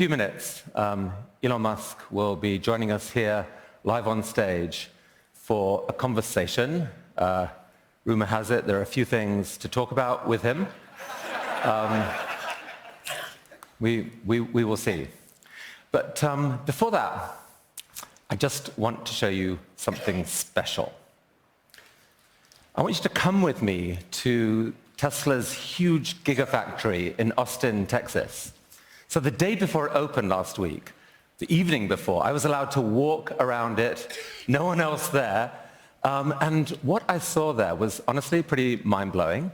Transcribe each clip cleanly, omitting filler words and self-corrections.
few minutes, Elon Musk will be joining us here live on stage for a conversation. Rumor has it there are a few things to talk about with him. We will see. But before that, I just want to show you something special. I want you to come with me to Tesla's huge gigafactory in Austin, Texas. So the day before it opened last week, the evening before, I was allowed to walk around it, no one else there. And what I saw there was honestly pretty mind-blowing.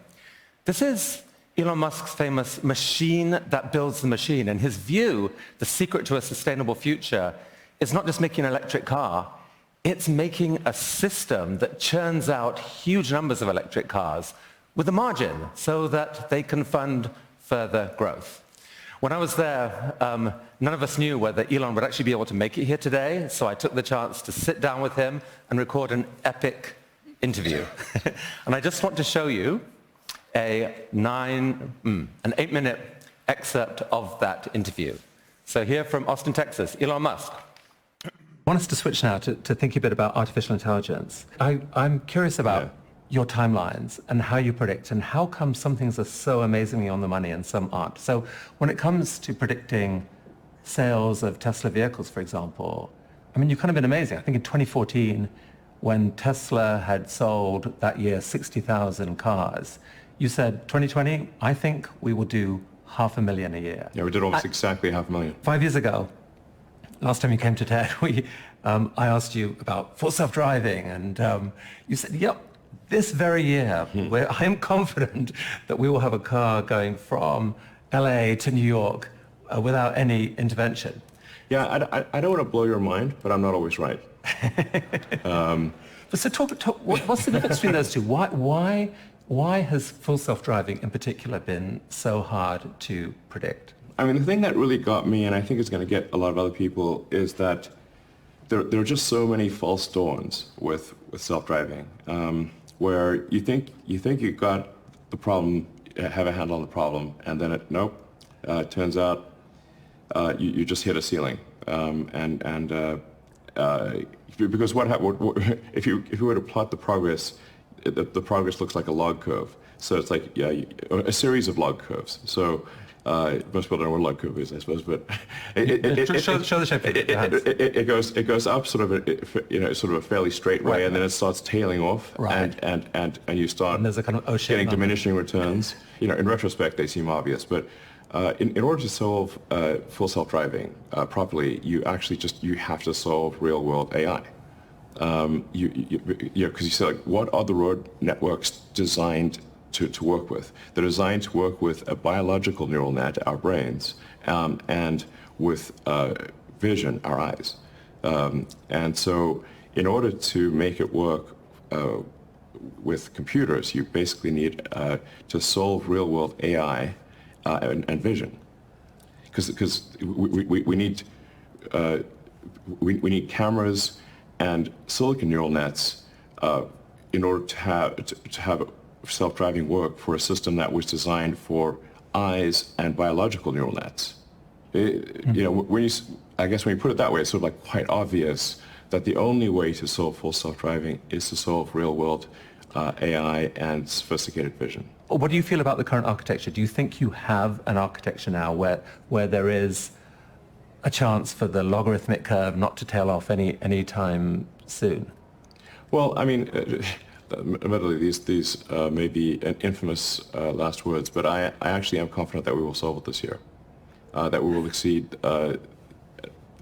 This is Elon Musk's famous machine that builds the machine. And his view, the secret to a sustainable future, is not just making an electric car, it's making a system that churns out huge numbers of electric cars with a margin so that they can fund further growth. When I was there, none of us knew whether Elon would actually be able to make it here today, so I took the chance to sit down with him and record an epic interview. And I just want to show you an 8-minute excerpt of that interview. So here from Austin, Texas, Elon Musk. I want us to switch now to think a bit about artificial intelligence. I'm curious about your timelines and how you predict and how come some things are so amazingly on the money and some aren't. So when it comes to predicting sales of Tesla vehicles, for example, I mean, you've kind of been amazing. I think in 2014, when Tesla had sold that year 60,000 cars, you said, 2020, I think we will do 500,000 a year. Yeah, we did almost exactly 500,000. 5 years ago, last time you came to TED, I asked you about full self-driving, and you said, yep, this very year, where I am confident that we will have a car going from LA to New York without any intervention. Yeah, I don't want to blow your mind, but I'm not always right. But so what's the difference between those two? Why has full self-driving in particular been so hard to predict? I mean, the thing that really got me, and I think it's going to get a lot of other people, is that there are just so many false dawns with self-driving, where you think you got the problem, have a handle on the problem, and then it turns out you just hit a ceiling, because if you were to plot the progress, the progress looks like a log curve. So it's like a series of log curves. So most people don't know what a log curve is, I suppose, but show the shape. It goes up sort of a fairly straight way, and then it starts tailing off, and you start there's a kind of getting diminishing returns. In retrospect, they seem obvious, but in order to solve full self-driving properly, you have to solve real-world AI. Because you say, like, what are the road networks designed to work with? They're designed to work with a biological neural net, our brains, and with vision, our eyes. And so in order to make it work with computers, you basically need to solve real-world AI and vision. Because we need cameras and silicon neural nets in order to have self-driving work for a system that was designed for eyes and biological neural nets. I guess when you put it that way, it's sort of like quite obvious that the only way to solve full self-driving is to solve real-world AI and sophisticated vision. What do you feel about the current architecture? Do you think you have an architecture now where there is a chance for the logarithmic curve not to tail off any time soon? Well, I mean, admittedly, these may be infamous last words, but I actually am confident that we will solve it this year. That we will exceed.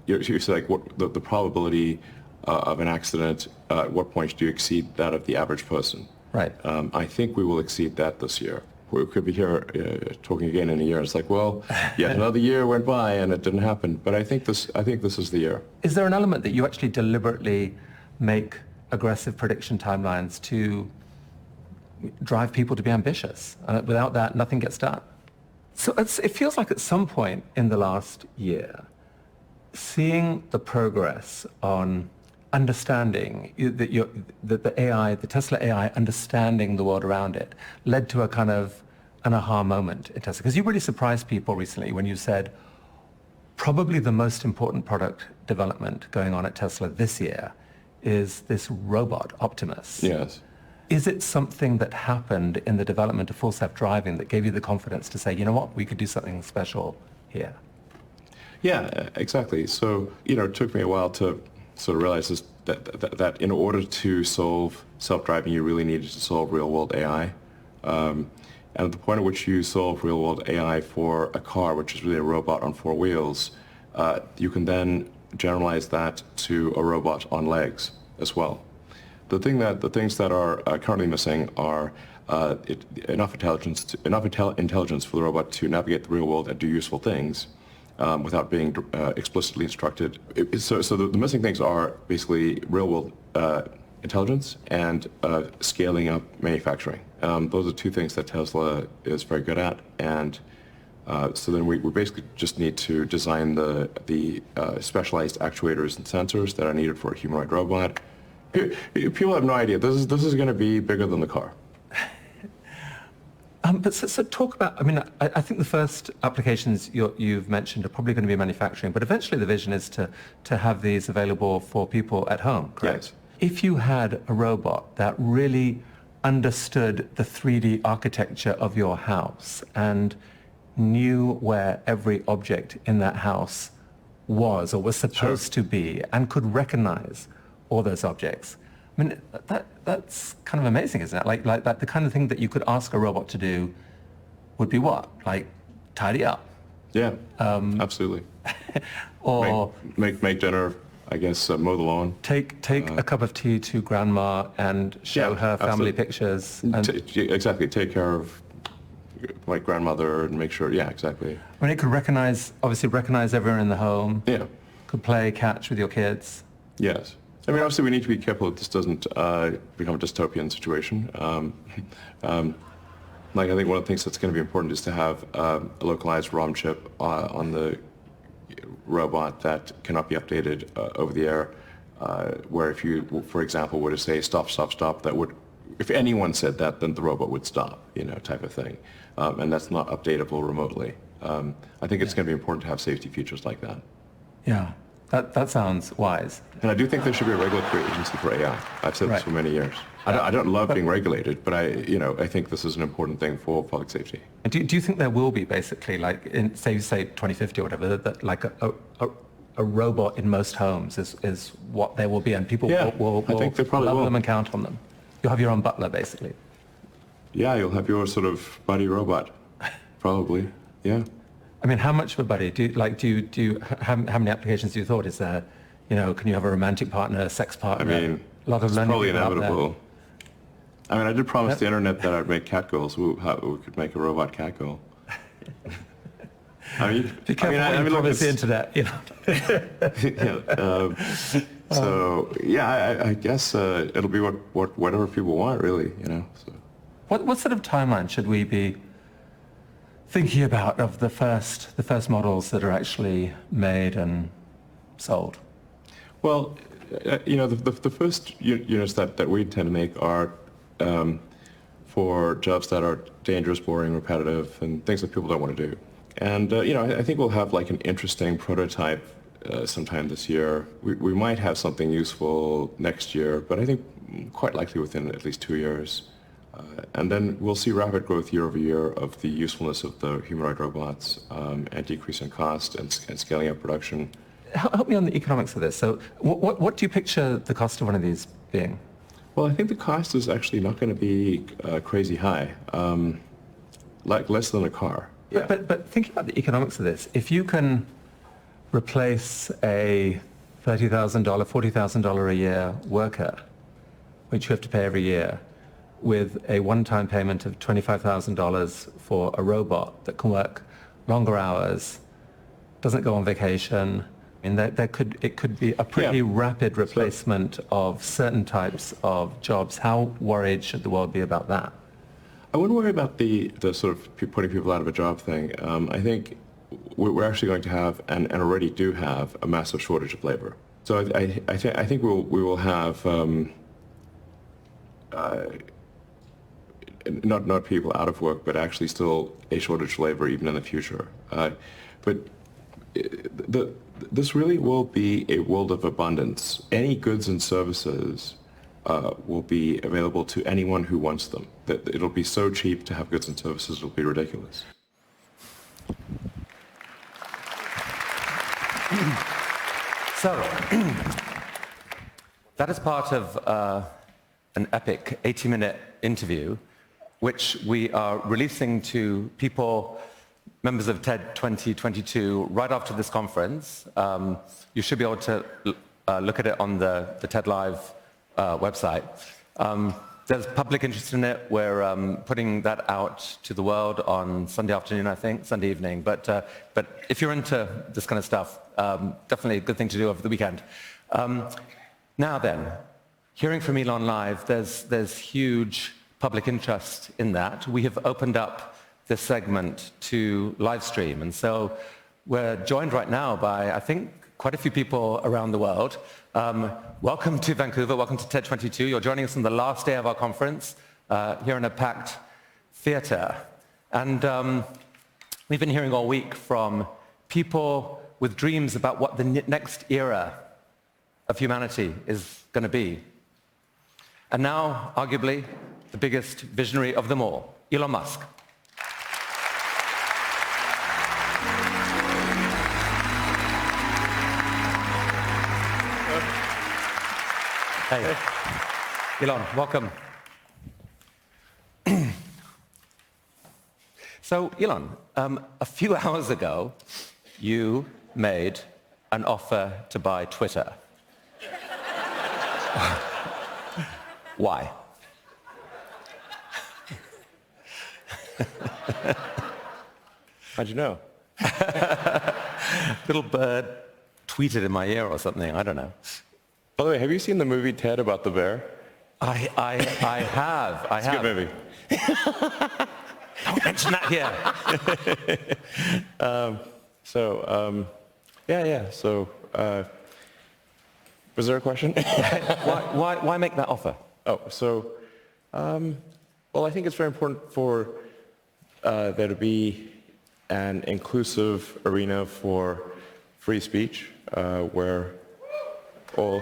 You say, like, what the probability of an accident? At what point do you exceed that of the average person? Right. I think we will exceed that this year. We could be here talking again in a year. It's like, well, yet another year went by and it didn't happen. But I think this is the year. Is there an element that you actually deliberately make aggressive prediction timelines to drive people to be ambitious? And without that, nothing gets done. So it feels like at some point in the last year, seeing the progress on understanding that the AI, the Tesla AI, understanding the world around it, led to a kind of an aha moment in Tesla. Because you really surprised people recently when you said, probably the most important product development going on at Tesla this year is this robot, Optimus. Yes. Is it something that happened in the development of full self-driving that gave you the confidence to say, you know what, we could do something special here? Yeah, exactly. So, it took me a while to sort of realize this, that in order to solve self-driving, you really needed to solve real-world AI. And at the point at which you solve real-world AI for a car, which is really a robot on four wheels, you can then generalize that to a robot on legs as well. The things that are currently missing are enough intelligence for the robot to navigate the real world and do useful things without being explicitly instructed. So the missing things are basically real world intelligence and scaling up manufacturing. Those are two things that Tesla is very good at, and so then we basically just need to design the specialized actuators and sensors that are needed for a humanoid robot. People have no idea. This is going to be bigger than the car. But so talk about, I mean, I think the first applications you've mentioned are probably going to be manufacturing, but eventually the vision is to have these available for people at home, correct? Yes. If you had a robot that really understood the 3D architecture of your house and knew where every object in that house was or was supposed to be and could recognize all those objects, I mean, that's kind of amazing, isn't it? Like that, the kind of thing that you could ask a robot to do would be what? Like, tidy up. Yeah, absolutely. Or make dinner, I guess, mow the lawn. take a cup of tea to grandma and show her family pictures. And Exactly, take care of my grandmother and make sure, yeah, exactly. I mean, it could obviously recognize everyone in the home. Yeah. Could play catch with your kids. Yes. I mean, obviously we need to be careful that this doesn't become a dystopian situation. Like, I think one of the things that's going to be important is to have a localized ROM chip on the robot that cannot be updated over the air, where if you, for example, were to say stop, stop, stop, that would, if anyone said that, then the robot would stop, type of thing. And that's not updatable remotely. I think it's going to be important to have safety features like that. Yeah. That sounds wise. And I do think there should be a regulatory agency for AI. I've said this for many years. I don't love being regulated, but I think this is an important thing for public safety. And do you think there will be basically, like, in say 2050 or whatever, that like a robot in most homes is what there will be, and people will I think they probably love will. them and count on them. You'll have your own butler, basically. Yeah, you'll have your sort of buddy robot, probably. Yeah. I mean, how much of a buddy? How many applications do you thought? Is there, can you have a romantic partner, a sex partner? I mean, a lot of it's learning probably people out there. inevitable. I mean, I did promise the internet that I'd make cat girls. We could make a robot cat girl. I mean, Be careful what you promise the internet. So yeah, I guess it'll be whatever people want, really. So. What sort of timeline should we be thinking about of the first models that are actually made and sold? Well, the first units that we tend to make are for jobs that are dangerous, boring, repetitive, and things that people don't want to do. And I think we'll have like an interesting prototype sometime this year. We might have something useful next year, but I think quite likely within at least 2 years. And then we'll see rapid growth year over year of the usefulness of the humanoid robots and decrease in cost and scaling up production. Help me on the economics of this. So what do you picture the cost of one of these being? Well, I think the cost is actually not going to be crazy high, like less than a car. Yeah. But thinking about the economics of this, if you can replace a $30,000, $40,000 a year worker, which you have to pay every year, with a one-time payment of $25,000 for a robot that can work longer hours, doesn't go on vacation, and it could be a pretty rapid replacement of certain types of jobs. How worried should the world be about that? I wouldn't worry about the sort of putting people out of a job thing. I think we're actually going to have, and already do have, a massive shortage of labor. So I think we will have not people out of work, but actually still a shortage of labor even in the future. But this really will be a world of abundance. Any goods and services will be available to anyone who wants them. That it'll be so cheap to have goods and services, it'll be ridiculous. So, that is part of an epic 80-minute interview, which we are releasing to people, members of TED2022, right after this conference. You should be able to look at it on the TED Live website. There's public interest in it. We're putting that out to the world on Sunday afternoon, I think, Sunday evening. But if you're into this kind of stuff, definitely a good thing to do over the weekend. Now then, hearing from Elon live, there's huge public interest in that. We have opened up this segment to live stream, and so we're joined right now by, I think, quite a few people around the world. Welcome to Vancouver, welcome to TED22. You're joining us on the last day of our conference here in a packed theater. And we've been hearing all week from people with dreams about what the next era of humanity is going to be. And now, arguably, the biggest visionary of them all, Elon Musk. Hey, Elon, welcome. So, Elon, a few hours ago, you made an offer to buy Twitter. Why? How'd you know? Little bird tweeted in my ear or something, I don't know. By the way, have you seen the movie Ted about the bear? I have. It's a good movie. Don't mention that here. So, was there a question? Why make that offer? Well, I think it's very important for there to be an inclusive arena for free speech where all,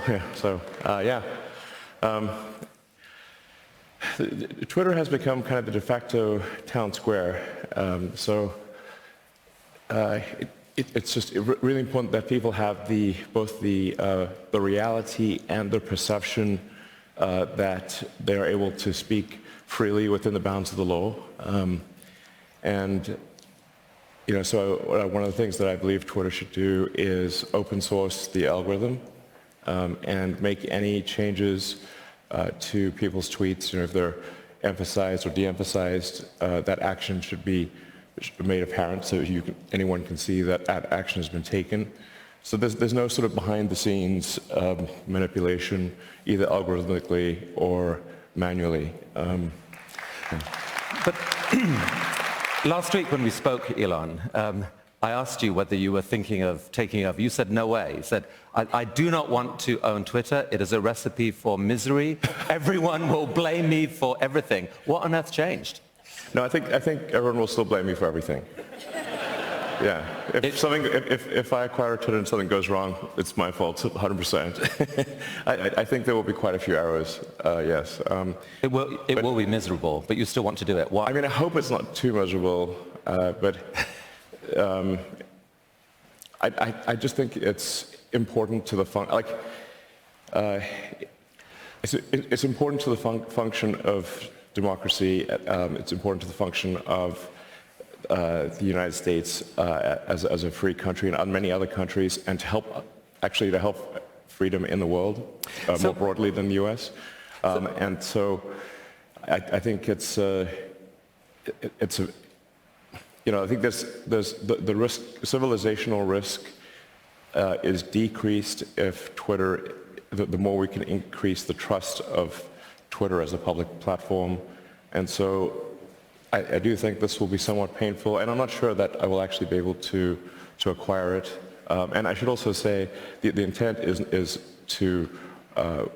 Twitter has become kind of the de facto town square. It's just really important that people have both the reality and the perception that they are able to speak freely within the bounds of the law. So one of the things that I believe Twitter should do is open source the algorithm and make any changes to people's tweets, if they're emphasized or de-emphasized, that action should be made apparent so anyone can see that action has been taken. So there's no sort of behind-the-scenes manipulation, either algorithmically or manually. But last week when we spoke, Elon, I asked you whether you were thinking of taking over. You said no way. You said, I do not want to own Twitter. It is a recipe for misery. Everyone will blame me for everything. What on earth changed? No, I think everyone will still blame me for everything. Yeah. If I acquire Twitter and something goes wrong, it's my fault, 100%. I think there will be quite a few errors, yes. It will be miserable, but you still want to do it. Why? I mean, I hope it's not too miserable, but I just think it's important to the it's important to the function of democracy. It's important to the function of the United States as a free country and many other countries, and to help freedom in the world more broadly than the U.S. And so I think I think there's the risk, civilizational risk is decreased if Twitter, the more we can increase the trust of Twitter as a public platform. And so I do think this will be somewhat painful, and I'm not sure that I will actually be able to acquire it. And I should also say the intent is to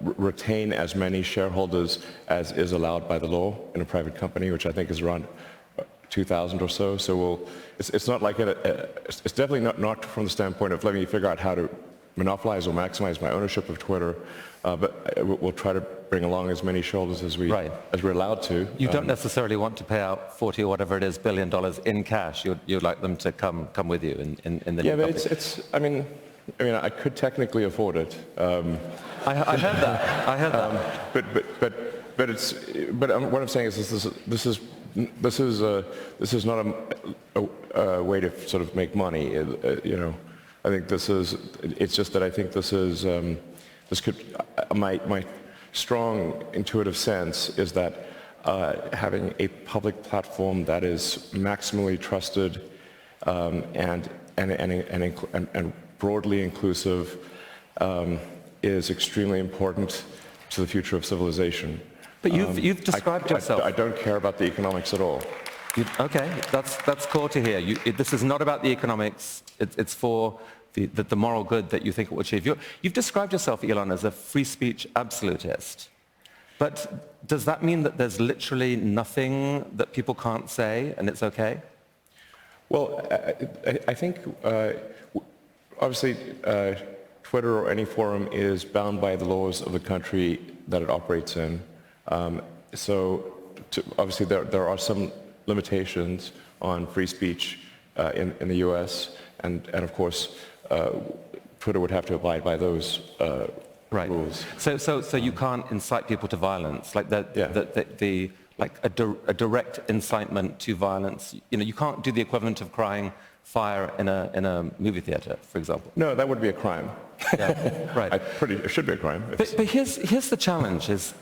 retain as many shareholders as is allowed by the law in a private company, which I think is around 2000 or so. So it's not like it's definitely not from the standpoint of let me figure out how to monopolize or maximize my ownership of Twitter, but we'll try to bring along as many shareholders as we're allowed to. You don't necessarily want to pay out 40 or whatever it is billion dollars in cash. You'd like them to come with you in the yeah, new but company. I mean, I could technically afford it. I heard that. I heard that. But what I'm saying is this is not a way to sort of make money. I think it's just that I think my strong intuitive sense is that having a public platform that is maximally trusted and broadly inclusive is extremely important to the future of civilization. But you've described yourself. I don't care about the economics at all. Okay, that's cool to hear. This is not about the economics. It's for the moral good that you think it will achieve. You've described yourself, Elon, as a free speech absolutist. But does that mean that there's literally nothing that people can't say and it's okay? Well, I think obviously Twitter or any forum is bound by the laws of the country that it operates in. Obviously there are some limitations on free speech in the US, and of course Twitter would have to abide by those rules. So you can't incite people to violence, like a direct incitement to violence. You can't do the equivalent of crying fire in a movie theater, for example. No, that would be a crime. Yeah, right. It should be a crime. But here's the challenge: is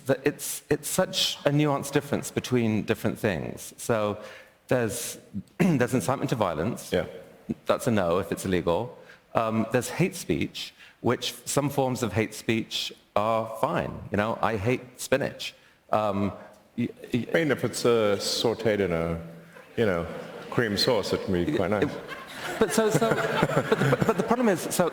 that it's such a nuanced difference between different things. So there's incitement to violence. Yeah. That's a no if it's illegal. There's hate speech, which some forms of hate speech are fine. I hate spinach. I mean, if it's sautéed in a cream sauce, it can be quite nice. But the problem is, so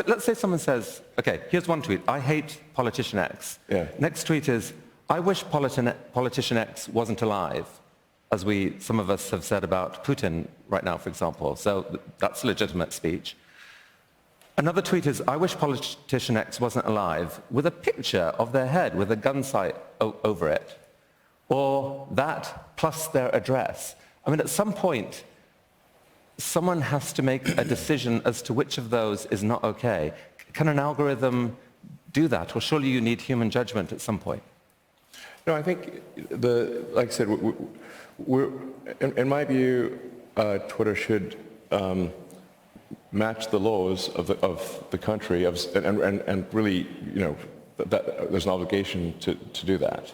let's say someone says, okay, here's one tweet: I hate politician X. Yeah. Next tweet is, I wish politician X wasn't alive, as some of us have said about Putin right now, for example. So that's legitimate speech. Another tweet is, I wish politician X wasn't alive, with a picture of their head with a gun sight over it. Or that plus their address. I mean, at some point, someone has to make a decision as to which of those is not okay. Can an algorithm do that? Or surely you need human judgment at some point? No, I think, like I said, in my view, Twitter should match the laws of the country, and really, that there's an obligation to do that.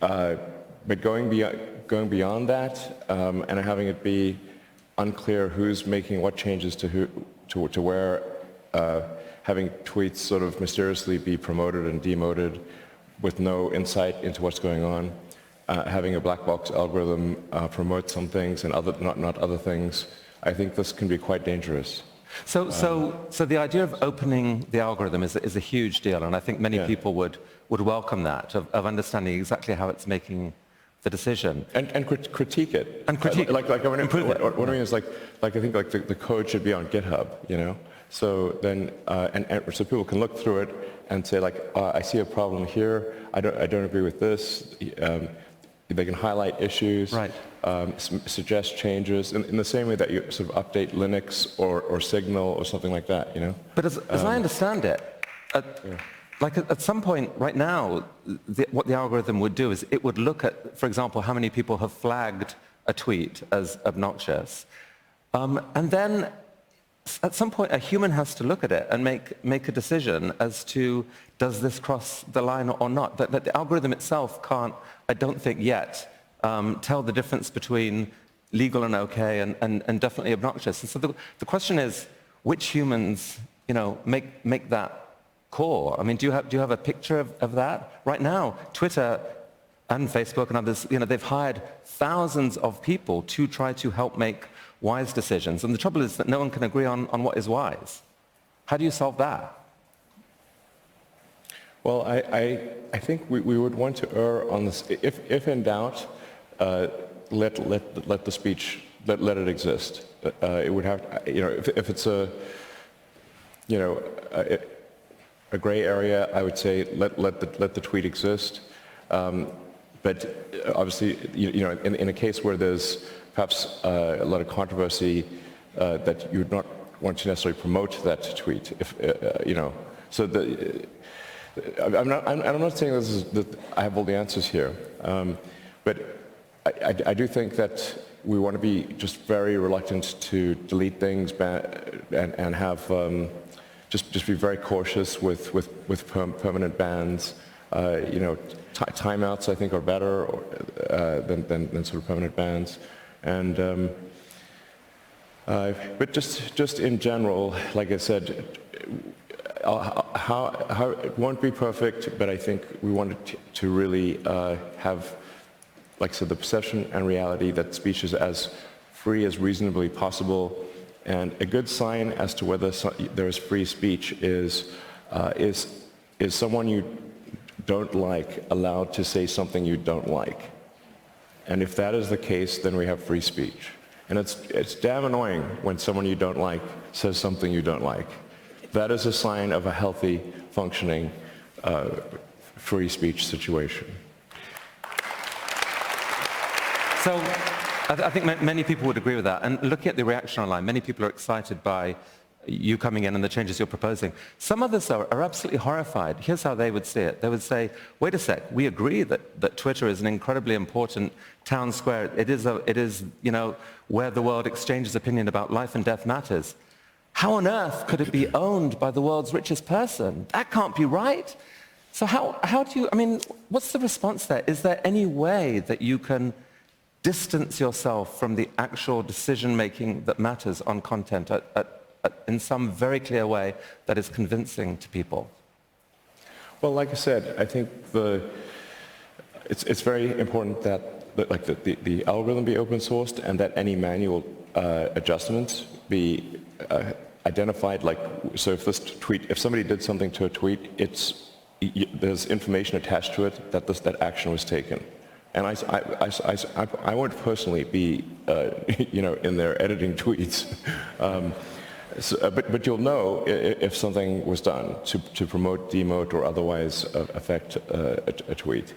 But going beyond that, and having it be unclear who's making what changes to where, having tweets sort of mysteriously be promoted and demoted with no insight into what's going on, having a black box algorithm promote some things and not other things, I think this can be quite dangerous. So the idea of opening the algorithm is a huge deal, and I think many people would welcome that, of understanding exactly how it's making the decision. And critique it. And critique like improve it. What I mean is I think the code should be on GitHub, So then, so people can look through it and say I see a problem here, I don't agree with this. They can highlight issues, right. Suggest changes in the same way that you sort of update Linux or Signal or something like that, But as I understand it, at some point right now, what the algorithm would do is it would look at, for example, how many people have flagged a tweet as obnoxious, and then at some point a human has to look at it and make a decision as to does this cross the line or not. But the algorithm itself can't, I don't think yet, tell the difference between legal and okay and definitely obnoxious. And so the question is, which humans, make that call? I mean, do you have a picture of that? Right now, Twitter and Facebook and others, they've hired thousands of people to try to help make wise decisions. And the trouble is that no one can agree on what is wise. How do you solve that? Well, I think we would want to err on this. If in doubt, let the speech, let it exist. It would have, if it's a gray area, I would say let the tweet exist. But obviously, in a case where there's perhaps a lot of controversy, that you would not want to necessarily promote that tweet. So I'm not saying that I have all the answers here, but I do think that we want to be just very reluctant to delete things and have just be very cautious with permanent bans. Timeouts I think are better than sort of permanent bans, and but just in general, like I said, how it won't be perfect, but I think we wanted to really have, like I said, the perception and reality that speech is as free as reasonably possible, and a good sign as to whether there is free speech is someone you don't like allowed to say something you don't like. And if that is the case, then we have free speech. And it's damn annoying when someone you don't like says something you don't like. That is a sign of a healthy, functioning, free speech situation. So I think many people would agree with that. And looking at the reaction online, many people are excited by you coming in and the changes you're proposing. Some others are absolutely horrified. Here's how they would see it. They would say, wait a sec, we agree that Twitter is an incredibly important town square. It is where the world exchanges opinion about life and death matters. How on earth could it be owned by the world's richest person? That can't be right. So how do you, what's the response there? Is there any way that you can distance yourself from the actual decision-making that matters on content in some very clear way that is convincing to people? Well, like I said, I think it's very important that the algorithm be open sourced and that any manual adjustments be identified. So if somebody did something to a tweet, there's information attached to it that action was taken. And I won't personally be in there editing tweets. But you'll know if something was done to promote, demote, or otherwise affect a tweet.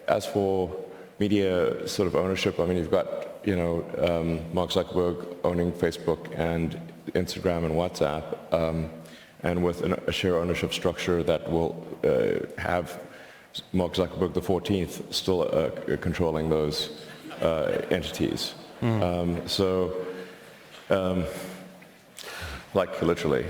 As for media sort of ownership, you've got Mark Zuckerberg owning Facebook and Instagram and WhatsApp, and with a share ownership structure that will have Mark Zuckerberg the 14th still controlling those entities. Like literally.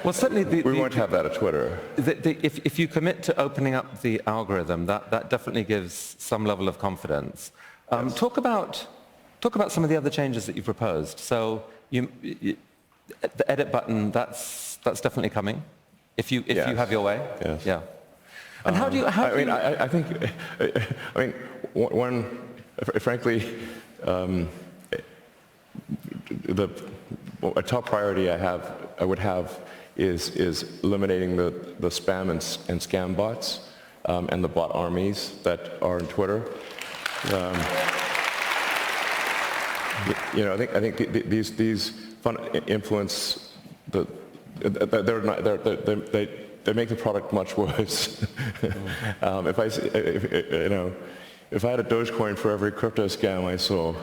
Well, certainly we won't have that at Twitter. If you commit to opening up the algorithm, that definitely gives some level of confidence. Yes. Talk about some of the other changes that you proposed. So the edit button, that's definitely coming. If you have your way. Yes. Yeah. And I think frankly, a top priority I would have is eliminating the spam and scam bots and the bot armies that are in Twitter. I think these influence they make the product much worse. If I had a Dogecoin for every crypto scam I saw,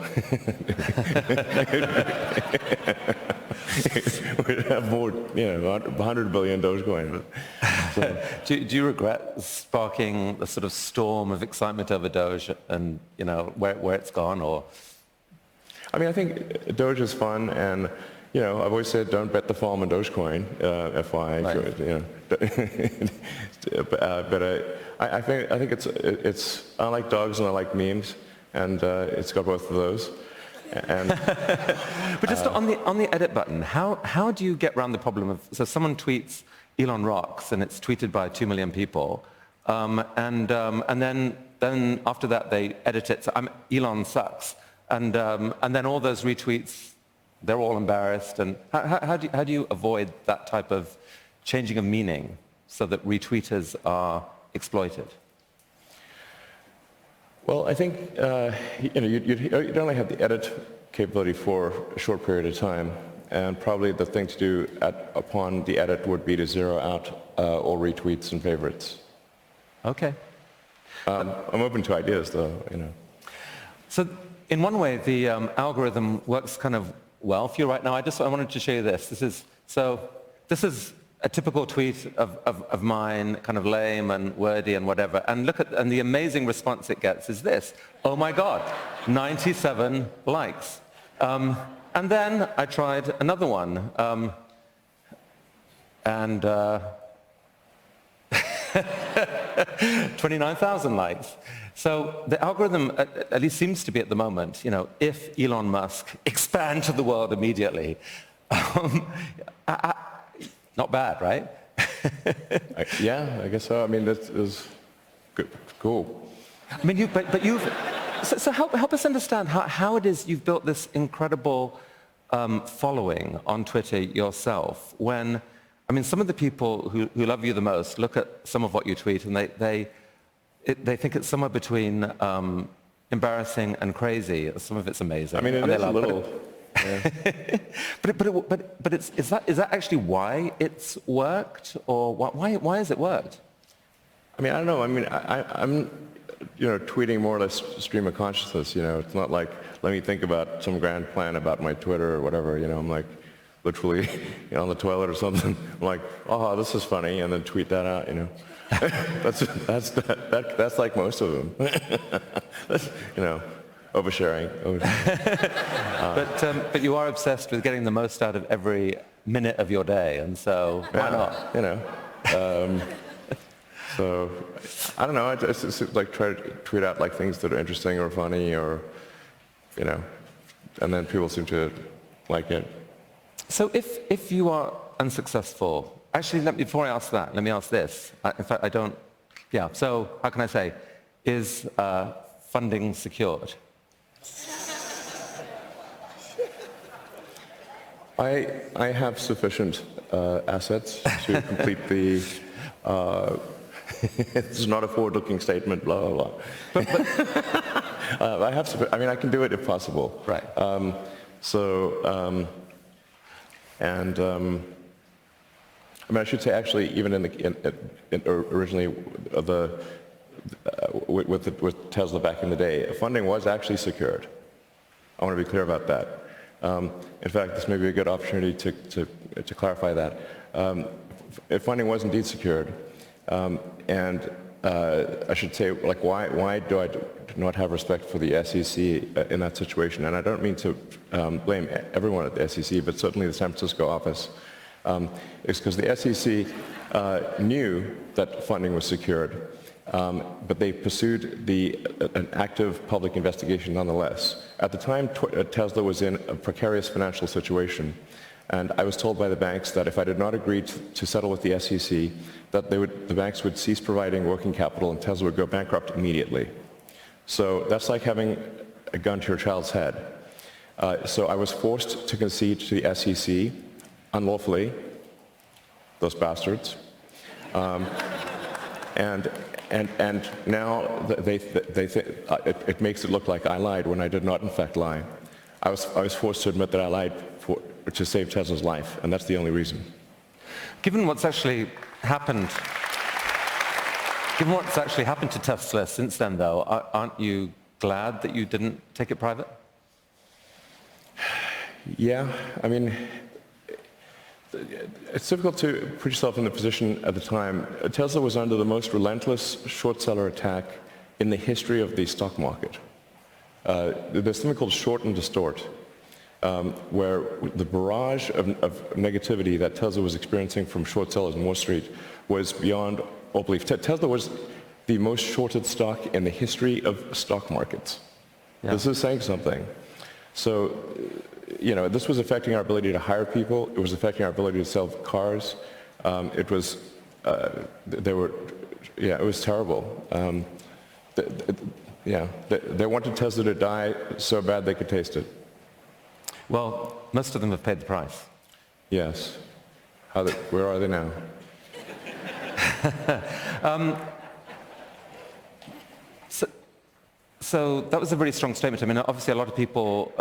we'd have more, 100 billion Dogecoin. So. Do you regret sparking a sort of storm of excitement over Doge and, where it's gone, or? I think Doge is fun, and, I've always said don't bet the farm on Dogecoin, FYI. Right. But I think it's I like dogs and I like memes, and it's got both of those. And but just on the edit button, how do you get around the problem of, so someone tweets Elon rocks and it's tweeted by 2 million people, and then after that they edit it, so Elon sucks, and then all those retweets, they're all embarrassed, and how do you avoid that type of changing of meaning so that retweeters are exploited? Well, I think you'd only have the edit capability for a short period of time, and probably the thing to do upon the edit would be to zero out all retweets and favorites. Okay. I'm open to ideas, though. So in one way, the algorithm works kind of well for you right now. I wanted to show you this. This is a typical tweet of mine, kind of lame and wordy and whatever. And and the amazing response it gets is this. Oh my God, 97 likes. And then I tried another one. And 29,000 likes. So the algorithm at least seems to be at the moment, if Elon Musk expand to the world immediately, not bad, right? Yeah, I guess so. I mean, that is good, cool. I mean, but you've, so help us understand how it is you've built this incredible following on Twitter yourself when, I mean, some of the people who love you the most look at some of what you tweet and they think it's somewhere between embarrassing and crazy. Some of it's amazing. I mean, it is a little. Yeah. but is that actually why it's worked, or why has it worked? I mean, I don't know. I mean, I'm tweeting more or less stream of consciousness. It's not like let me think about some grand plan about my Twitter or whatever. I'm like literally on the toilet or something. I'm like, oh, this is funny, and then tweet that out. That's like most of them. That's, oversharing. But you are obsessed with getting the most out of every minute of your day, and so why not? So I don't know. I just like try to tweet out like things that are interesting or funny, or and then people seem to like it. So if you are unsuccessful, actually, before I ask that, let me ask this. In fact, I don't. Yeah. So how can I say? Is funding secured? I have sufficient assets to complete the. It's not a forward-looking statement. Blah blah blah. But I have. I mean, I can do it if possible. Right. I mean, I should say actually, even originally with Tesla back in the day, funding was actually secured. I want to be clear about that. In fact, this may be a good opportunity to clarify that. Funding was indeed secured, and I should say, like, why do I not have respect for the SEC in that situation? And I don't mean to blame everyone at the SEC, but certainly the San Francisco office. It's because the SEC knew that funding was secured, but they pursued an active public investigation nonetheless. At the time, Tesla was in a precarious financial situation, and I was told by the banks that if I did not agree to settle with the SEC, that the banks would cease providing working capital and Tesla would go bankrupt immediately. So that's like having a gun to your child's head. So I was forced to concede to the SEC unlawfully, those bastards. And now it makes it look like I lied when I did not in fact lie. I was forced to admit that I lied to save Tesla's life, and that's the only reason. Given what's actually happened to Tesla since then, though, aren't you glad that you didn't take it private? Yeah, I mean, it's difficult to put yourself in the position at the time. Tesla was under the most relentless short seller attack in the history of the stock market. There's something called short and distort, where the barrage of negativity that Tesla was experiencing from short sellers on Wall Street was beyond all belief. Tesla was the most shorted stock in the history of stock markets. Yeah. This is saying something. So, this was affecting our ability to hire people. It was affecting our ability to sell cars. It was terrible. They wanted Tesla to die so bad they could taste it. Well, most of them have paid the price. Yes. Where are they now? So that was a really strong statement. I mean, obviously a lot of people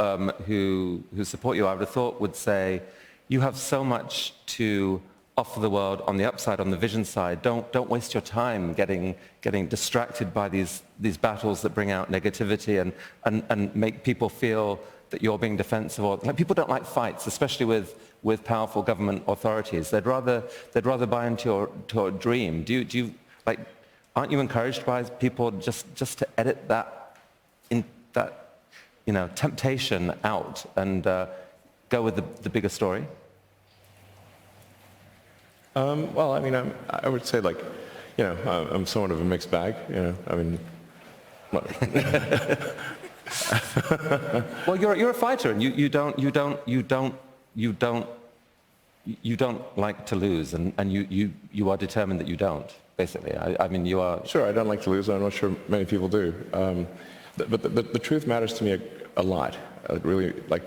who support you, I would have thought, would say, you have so much to offer the world on the upside, on the vision side. Don't waste your time getting distracted by these battles that bring out negativity and make people feel that you're being defensive. Or like, people don't like fights, especially with powerful government authorities. They'd rather buy into your dream. Do you like? Aren't you encouraged by people just to edit that temptation out and go with the bigger story? Well, I mean, I would say, like, I'm somewhat of a mixed bag. I mean. Well, you're a fighter, and you don't like to lose, and you are determined that you don't. Basically, I mean, you are. Sure, I don't like to lose. I'm not sure many people do. But the truth matters to me a lot. Really, like,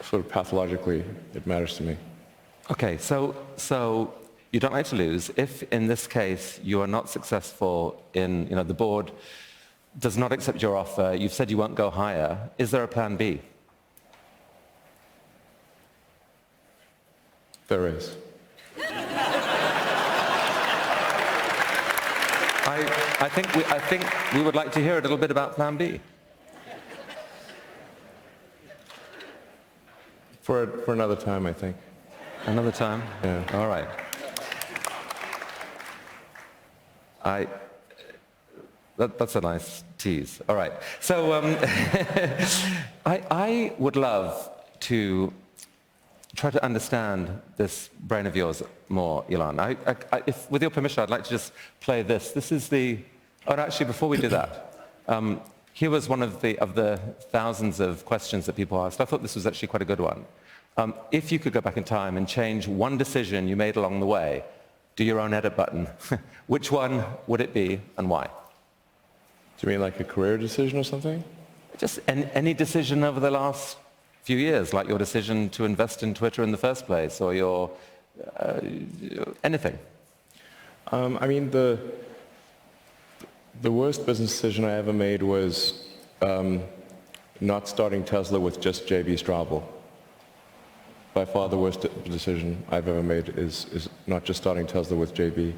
sort of pathologically, it matters to me. Okay, so you don't like to lose. If in this case you are not successful in, the board does not accept your offer, you've said you won't go higher, is there a plan B? There is. I think we would like to hear a little bit about plan B. For another time, I think. Another time? Yeah. All right. That's a nice tease. All right. So I would love to try to understand this brain of yours more, Elon. If, with your permission, I'd like to just play this. This is the... Oh, no, actually, before we do that, here was one of the thousands of questions that people asked. I thought this was actually quite a good one. If you could go back in time and change one decision you made along the way, do your own edit button, which one would it be and why? Do you mean like a career decision or something? Just any decision over the last few years, like your decision to invest in Twitter in the first place, or your anything. I mean, the worst business decision I ever made was not starting Tesla with just J.B. Straubel. By far the worst decision I've ever made is not just starting Tesla with J.B.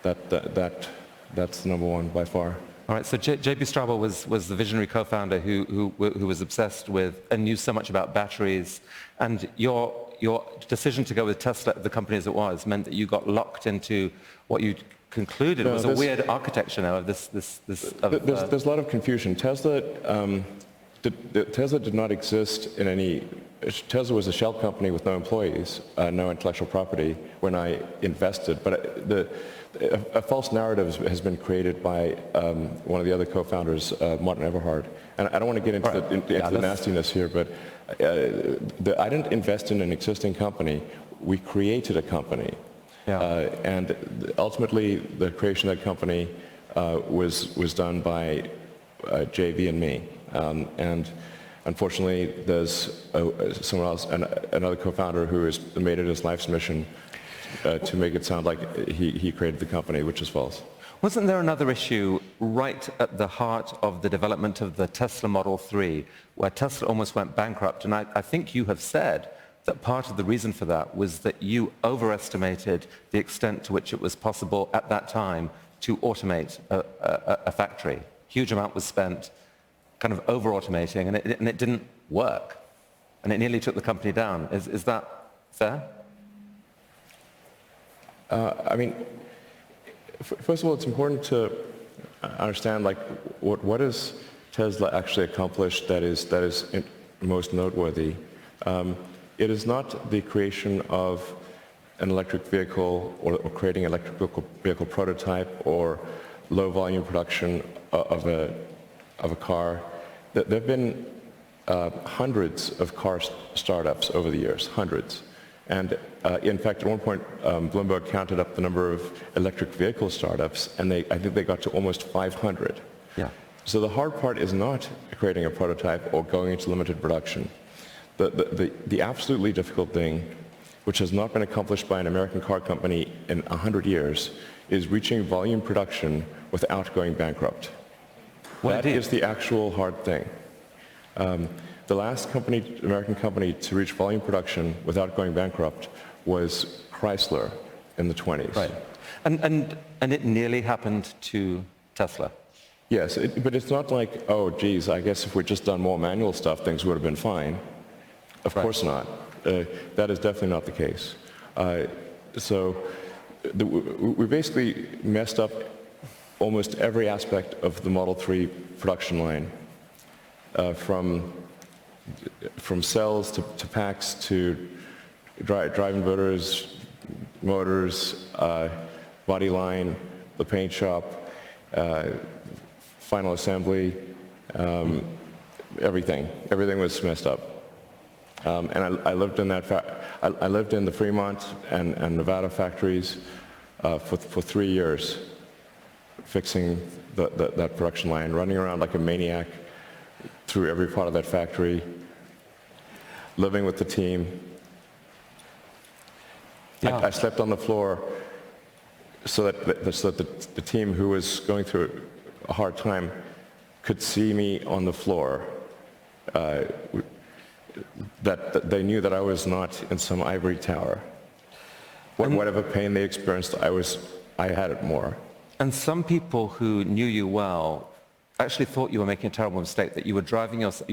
That's number one by far. All right, so J.B. Straubel was the visionary co-founder who was obsessed with and knew so much about batteries, and your decision to go with Tesla, the company as it was, meant that you got locked into what you concluded was a weird architecture now of this. There's a lot of confusion. Tesla did not exist in any. Tesla was a shell company with no employees, no intellectual property when I invested, but a false narrative has been created by one of the other co-founders, Martin Eberhard. And I don't want to get into the nastiness here, but I didn't invest in an existing company. We created a company. Yeah. And ultimately, the creation of that company was done by JV and me. And unfortunately, there's someone else, another co-founder who has made it his life's mission to make it sound like he created the company, which is false. Wasn't there another issue right at the heart of the development of the Tesla Model 3, where Tesla almost went bankrupt? And I think you have said that part of the reason for that was that you overestimated the extent to which it was possible at that time to automate a factory. Huge amount was spent kind of over-automating, and it didn't work. And it nearly took the company down. Is that fair? I mean, first of all, it's important to understand, like, what has Tesla actually accomplished that is most noteworthy. It is not the creation of an electric vehicle or creating an electric vehicle prototype or low volume production of a car. There have been hundreds of car startups over the years, hundreds. And in fact, at one point, Bloomberg counted up the number of electric vehicle startups, and I think they got to almost 500. Yeah. So the hard part is not creating a prototype or going into limited production. The absolutely difficult thing, which has not been accomplished by an American car company in 100 years, is reaching volume production without going bankrupt. Well, that is the actual hard thing. The last American company to reach volume production without going bankrupt was Chrysler in the 20s. Right. And it nearly happened to Tesla. Yes, but it's not like, oh, geez, I guess if we'd just done more manual stuff, things would have been fine. Of course not. That is definitely not the case. We basically messed up almost every aspect of the Model 3 production line, from cells to packs to drive inverters, motors, body line, the paint shop, final assembly, everything. Everything was messed up. And I lived in I lived in the Fremont and Nevada factories for 3 years, fixing that production line, running around like a maniac through every part of that factory, living with the team. Yeah. I slept on the floor so that the team who was going through a hard time could see me on the floor, that they knew that I was not in some ivory tower. Whatever pain they experienced, I had it more. And some people who knew you well actually thought you were making a terrible mistake, that you were driving yourself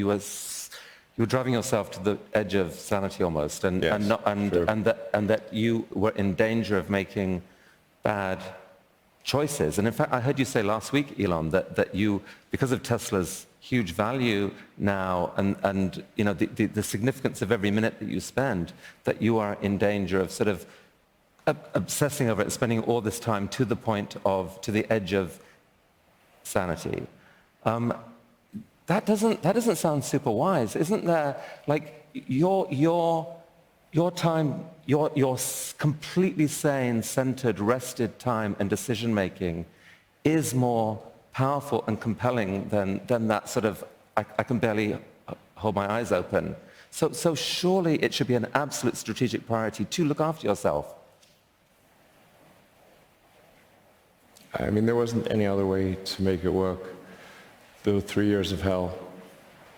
to the edge of sanity almost, and that you were in danger of making bad choices. And in fact, I heard you say last week, Elon, that you, because of Tesla's huge value now and you know the significance of every minute that you spend, that you are in danger of sort of obsessing over it, spending all this time to the edge of sanity. That doesn't sound super wise, isn't there? Like your time, your completely sane, centered, rested time and decision making is more powerful and compelling than that sort of I can barely hold my eyes open. So surely it should be an absolute strategic priority to look after yourself. I mean, there wasn't any other way to make it work. There were 3 years of hell.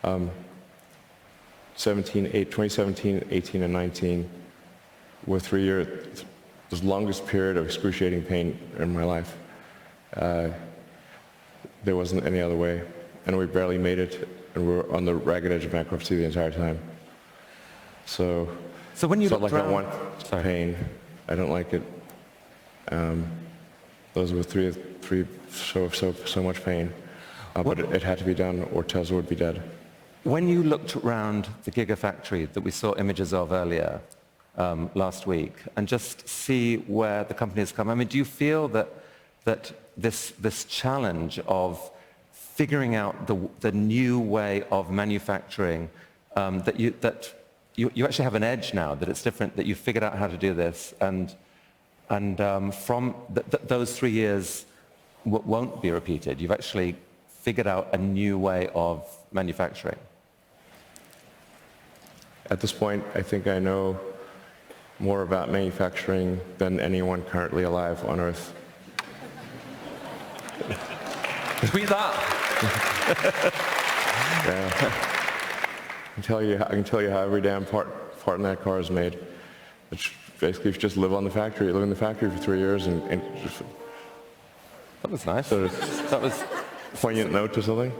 2017, 18, and 19 were 3 years, the longest period of excruciating pain in my life. There wasn't any other way. And we barely made it, and we were on the ragged edge of bankruptcy the entire time. So when you it's not like around, I want pain. I don't like it. Those were so much pain. But it had to be done, or Tesla would be dead. When you looked around the Gigafactory that we saw images of earlier last week, and just see where the company has come, I mean, do you feel that this challenge of figuring out the new way of manufacturing, that you actually have an edge now, that it's different, that you've figured out how to do this, and from those 3 years won't be repeated? You've actually figured out a new way of manufacturing. At this point, I think I know more about manufacturing than anyone currently alive on Earth. Tweet that. Yeah. I can tell you how every damn part in that car is made. It's basically, if you just live in the factory for 3 years and just... That was nice. That was poignant note to something.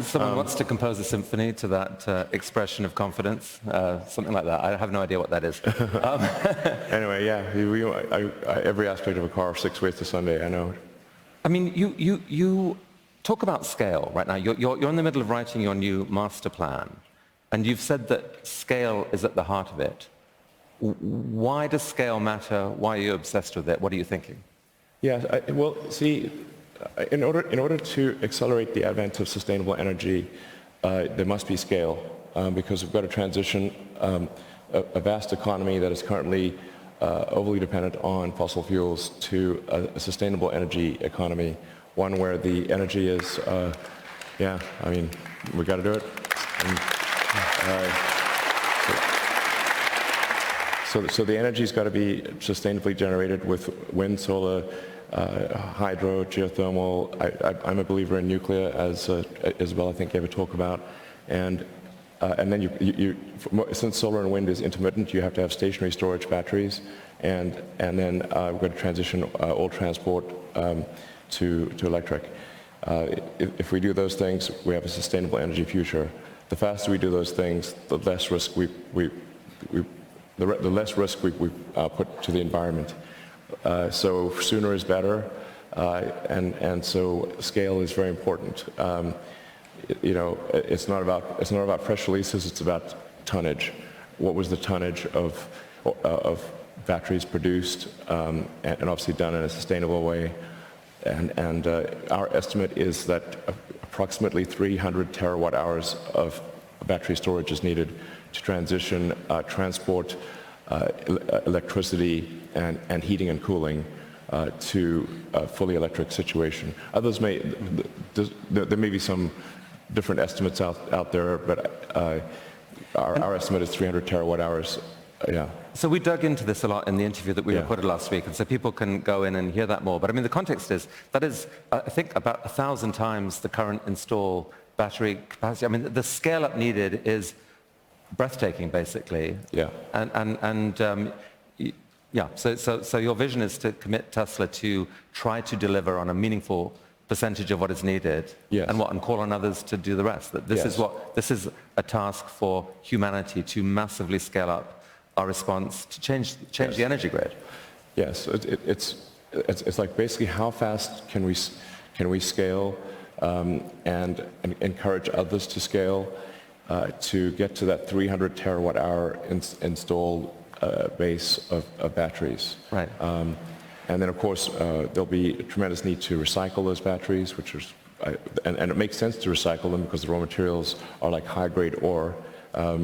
Someone wants to compose a symphony to that expression of confidence, something like that. I have no idea what that is. Anyway, yeah, every aspect of a car, 6 ways to Sunday, I know. I mean, you talk about scale right now. You're in the middle of writing your new master plan, and you've said that scale is at the heart of it. Why does scale matter? Why are you obsessed with it? What are you thinking? Yeah, well, see, in order to accelerate the advent of sustainable energy, there must be scale, because we've got to transition a vast economy that is currently overly dependent on fossil fuels to a sustainable energy economy, one where the energy is, yeah, I mean, we got to do it. So the energy's got to be sustainably generated with wind, solar, hydro, geothermal. I'm a believer in nuclear, as Isabel, I think, gave a talk about. And then since solar and wind is intermittent, you have to have stationary storage batteries. And then we're going to transition all transport to electric. If we do those things, we have a sustainable energy future. The faster we do those things, the less risk we put to the environment. So sooner is better, and so scale is very important. It's not about press releases. It's about tonnage. What was the tonnage of batteries produced, and obviously done in a sustainable way? And our estimate is that approximately 300 terawatt hours of battery storage is needed to transition transport, electricity, and heating and cooling to a fully electric situation. There may be some different estimates out there, but our estimate is 300 terawatt hours. Yeah. So we dug into this a lot in the interview that we recorded last week, and so people can go in and hear that more. But I mean, the context is, that is, I think, about 1,000 times the current installed battery capacity. I mean, the scale-up needed is breathtaking, basically. Yeah. So your vision is to commit Tesla to try to deliver on a meaningful percentage of what is needed, yes, and call on others to do the rest. That this is a task for humanity to massively scale up our response to change the energy grid. Yes, it's like basically how fast can we scale and encourage others to scale to get to that 300 terawatt hour installed base of batteries. Right. And then of course there'll be a tremendous need to recycle those batteries, and it makes sense to recycle them because the raw materials are like high-grade ore.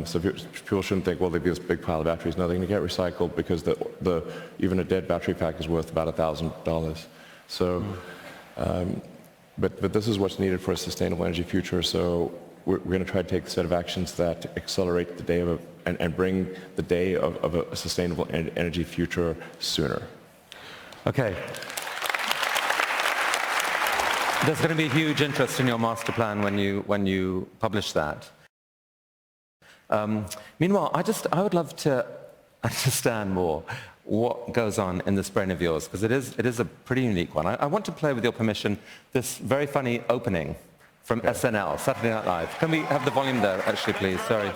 So people shouldn't think, well, there'd be this big pile of batteries. No, they're going to get recycled because even a dead battery pack is worth about $1,000. So, but this is what's needed for a sustainable energy future. So we're going to try to take a set of actions that accelerate the day and bring the day of a sustainable energy future sooner. Okay. There's going to be huge interest in your master plan when you publish that. Meanwhile, I would love to understand more what goes on in this brain of yours, because it is a pretty unique one. I want to play, with your permission, this very funny opening from SNL, Saturday Night Live. Can we have the volume there, actually, please? Sorry.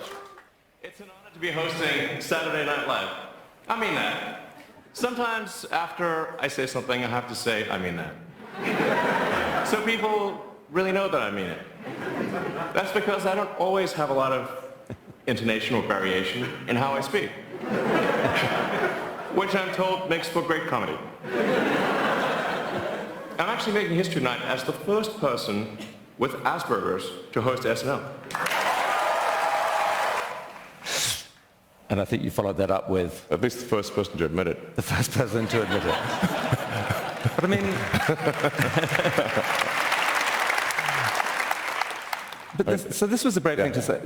It's an honor to be hosting Saturday Night Live. I mean that. Sometimes after I say something, I have to say, I mean that. So people really know that I mean it. That's because I don't always have a lot of intonation or variation in how I speak, which I'm told makes for great comedy. I'm actually making history tonight as the first person with Asperger's to host SNL. And I think you followed that up with... At least the first person to admit it. The first person to admit it. But I mean... So this was a brave thing to say.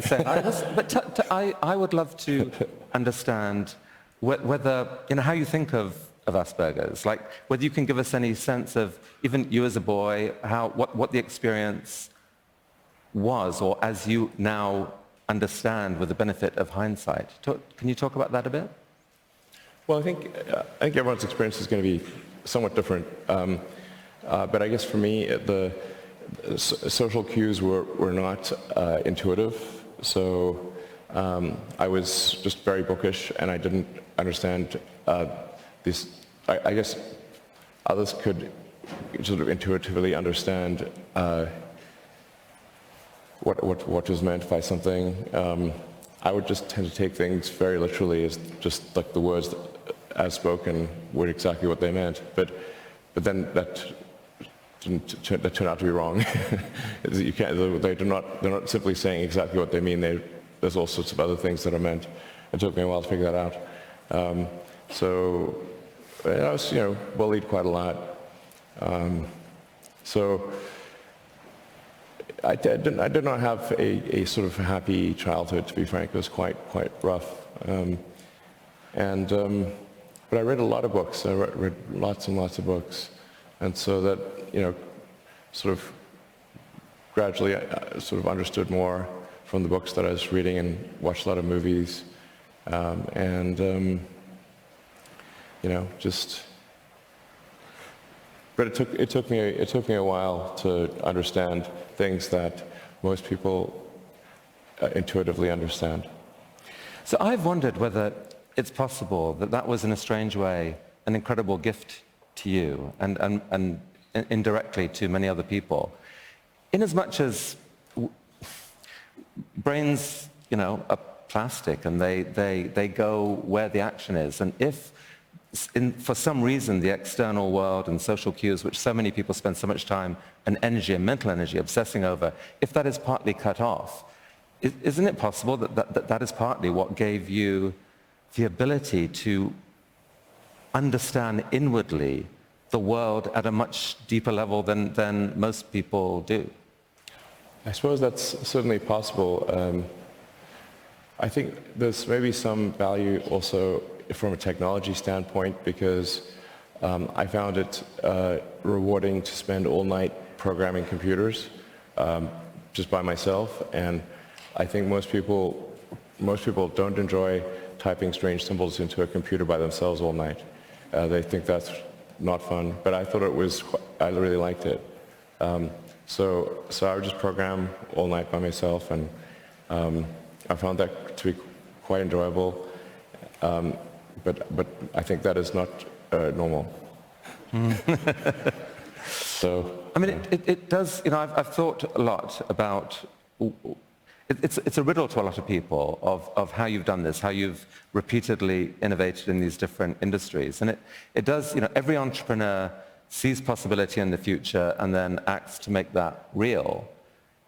I would love to understand whether, how you think of Asperger's, like whether you can give us any sense of, even you as a boy, what the experience was, or as you now understand with the benefit of hindsight. Can you talk about that a bit? Well, I think everyone's experience is going to be somewhat different. But I guess for me, the social cues were not intuitive. So I was just very bookish, and I didn't understand this. I guess others could sort of intuitively understand what was meant by something. I would just tend to take things very literally, as just like the words as spoken were exactly what they meant. But then that turned out to be wrong. You can't. They're not simply saying exactly what they mean. There's all sorts of other things that are meant. It took me a while to figure that out. So I was, bullied quite a lot. So I did not have a sort of happy childhood, to be frank. It was quite rough. But I read a lot of books. I read lots and lots of books. And so that, sort of gradually I sort of understood more from the books that I was reading and watched a lot of movies. But it took me a while to understand things that most people intuitively understand. So I've wondered whether it's possible that that was, in a strange way, an incredible gift to you and indirectly to many other people. In as much as brains, are plastic and they go where the action is. And if, for some reason, the external world and social cues, which so many people spend so much time and energy and mental energy obsessing over, if that is partly cut off, isn't it possible that is partly what gave you the ability to understand inwardly the world at a much deeper level than most people do? I suppose that's certainly possible. I think there's maybe some value also from a technology standpoint, because I found it rewarding to spend all night programming computers just by myself, and I think most people don't enjoy typing strange symbols into a computer by themselves all night. They think that's not fun, but I thought I really liked it. So I would just program all night by myself, and I found that to be quite enjoyable. But I think that is not normal. So I mean, it does. I've thought a lot about. It's a riddle to a lot of people of how you've done this, how you've repeatedly innovated in these different industries, and it does. Every entrepreneur sees possibility in the future and then acts to make that real.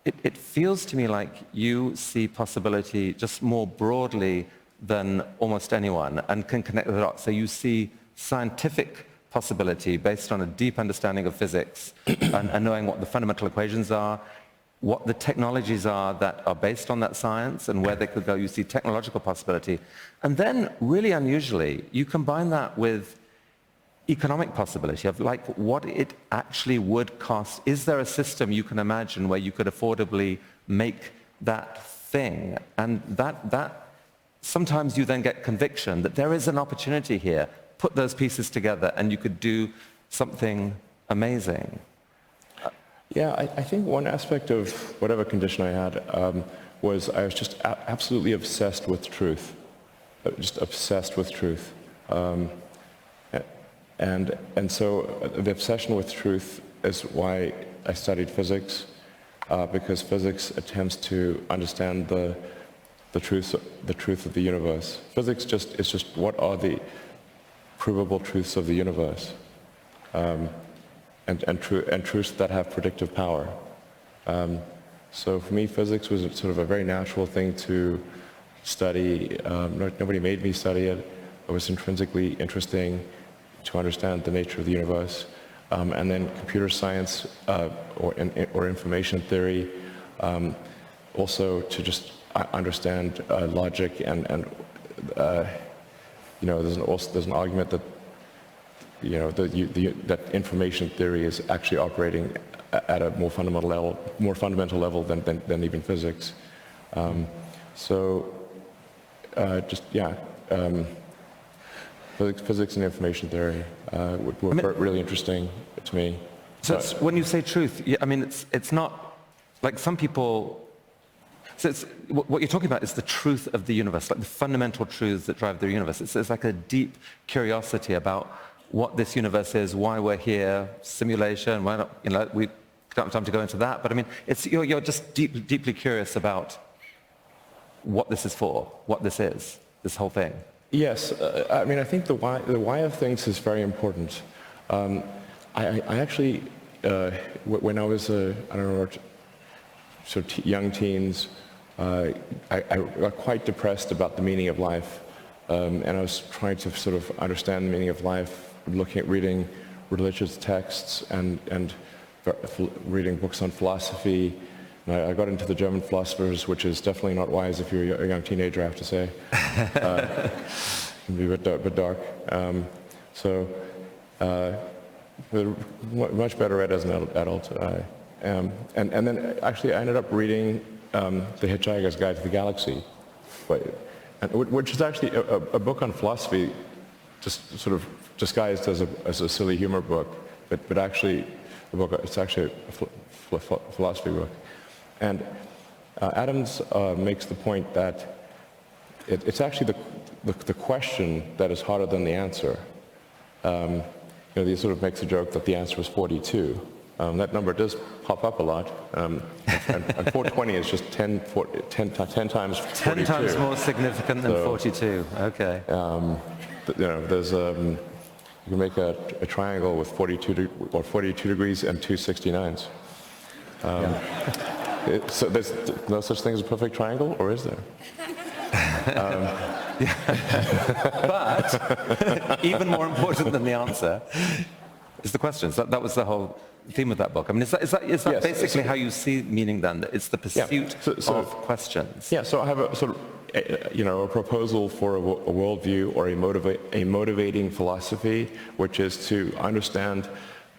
It feels to me like you see possibility just more broadly than almost anyone and can connect the dots. So you see scientific possibility based on a deep understanding of physics and knowing what the fundamental equations are, what the technologies are that are based on that science and where they could go. You see technological possibility. And then, really unusually, you combine that with economic possibility of like what it actually would cost. Is there a system you can imagine where you could affordably make that thing? And that sometimes you then get conviction that there is an opportunity here. Put those pieces together and you could do something amazing. Yeah, I think one aspect of whatever condition I had was I was just absolutely obsessed with truth. Just obsessed with truth. And so the obsession with truth is why I studied physics, because physics attempts to understand the truth of the universe. Physics is just what are the provable truths of the universe, and truths that have predictive power. So for me, physics was sort of a very natural thing to study. Nobody made me study it. It was intrinsically interesting to understand the nature of the universe. And then computer science or information theory, also to just understand logic and there's an argument that that information theory is actually operating at a more fundamental level than even physics. Physics and information theory were really interesting to me. So when you say truth, I mean, it's not like some people. So what you're talking about is the truth of the universe, like the fundamental truths that drive the universe. It's like a deep curiosity about what this universe is, why we're here, simulation. Why not? We don't have time to go into that. But I mean, you're just deeply curious about what this is for, what this is, this whole thing. Yes, I mean, I think the why of things is very important. I actually, when I was sort of young teens, I got quite depressed about the meaning of life, and I was trying to sort of understand the meaning of life, reading religious texts and reading books on philosophy. And I got into the German philosophers, which is definitely not wise if you're a young teenager, I have to say. It can be a bit dark. much better read as an adult. And then actually I ended up reading The Hitchhiker's Guide to the Galaxy, which is actually a book on philosophy, just sort of disguised as a silly humor book, but actually it's actually a philosophy book. And Adams makes the point that it's actually the question that is harder than the answer. He sort of makes a joke that the answer is 42. That number does pop up a lot, and 420 is just 10 times 42. 10 times more significant than 42. Okay. There's you can make a triangle with 42 degrees and two 69s. So there's no such thing as a perfect triangle, or is there? But even more important than the answer is the questions. That was the whole theme of that book. I mean, is that yes, basically how you see meaning then? That it's the pursuit of questions. Yeah. So I have a sort of a proposal for a worldview or a motivating philosophy, which is to understand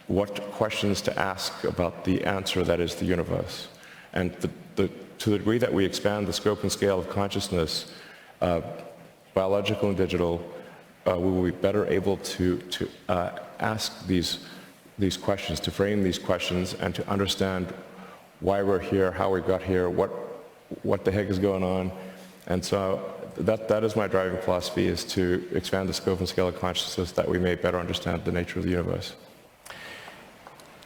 what questions to ask about the answer that is the universe, and to the degree that we expand the scope and scale of consciousness, biological and digital, we will be better able to ask these questions, to frame these questions, and to understand why we're here, how we got here, what the heck is going on. And so that is my driving philosophy, is to expand the scope and scale of consciousness that we may better understand the nature of the universe.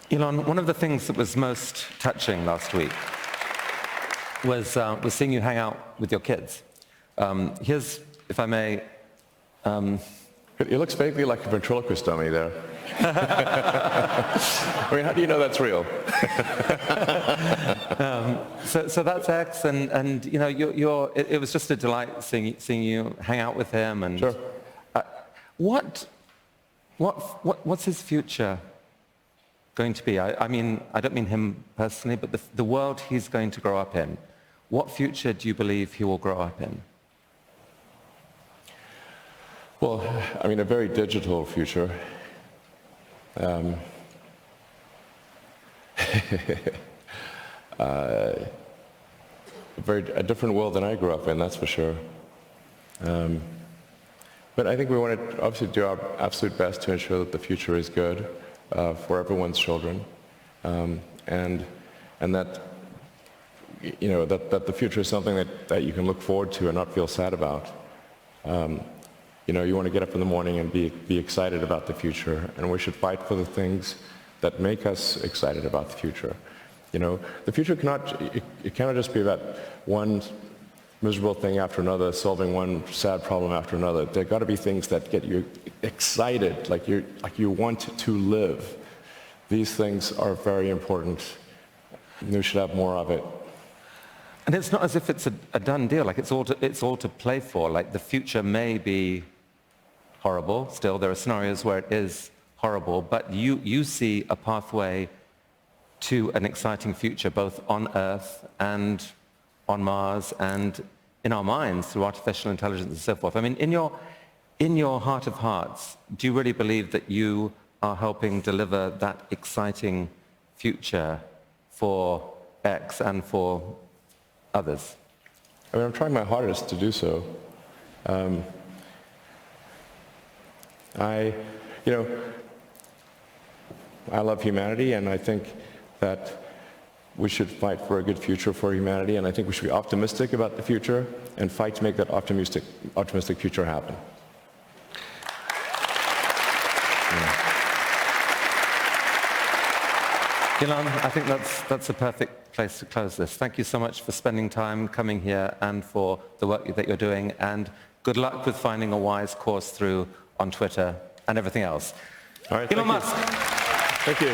Elon, one of the things that was most touching last week was seeing you hang out with your kids. Here's, if I may... It looks vaguely like a ventriloquist dummy there. I mean, how do you know that's real? So that's X, and it was just a delight seeing you hang out with him. And sure. What's his future going to be? I mean, I don't mean him personally, but the world he's going to grow up in. What future do you believe he will grow up in? Well, I mean, a very digital future. A different world than I grew up in, that's for sure. But I think we want to obviously do our absolute best to ensure that the future is good for everyone's children, and that that the future is something that you can look forward to and not feel sad about. You want to get up in the morning and be excited about the future, and we should fight for the things that make us excited about the future. The future cannot just be about one miserable thing after another, solving one sad problem after another. There got to be things that get you excited, like you want to live. These things are very important. We should have more of it. And it's not as if it's a done deal. Like it's all to play for. Like the future may be horrible. Still, there are scenarios where it is horrible, but you see a pathway to an exciting future, both on Earth and on Mars and in our minds through artificial intelligence and so forth. I mean, in your heart of hearts, do you really believe that you are helping deliver that exciting future for X and for others? I mean, I'm trying my hardest to do so. I love humanity, and I think that we should fight for a good future for humanity, and I think we should be optimistic about the future and fight to make that optimistic future happen. Elon, I think that's a perfect place to close this. Thank you so much for spending time coming here and for the work that you're doing, and good luck with finding a wise course through on Twitter and everything else. All right, Elon Musk. Thank you.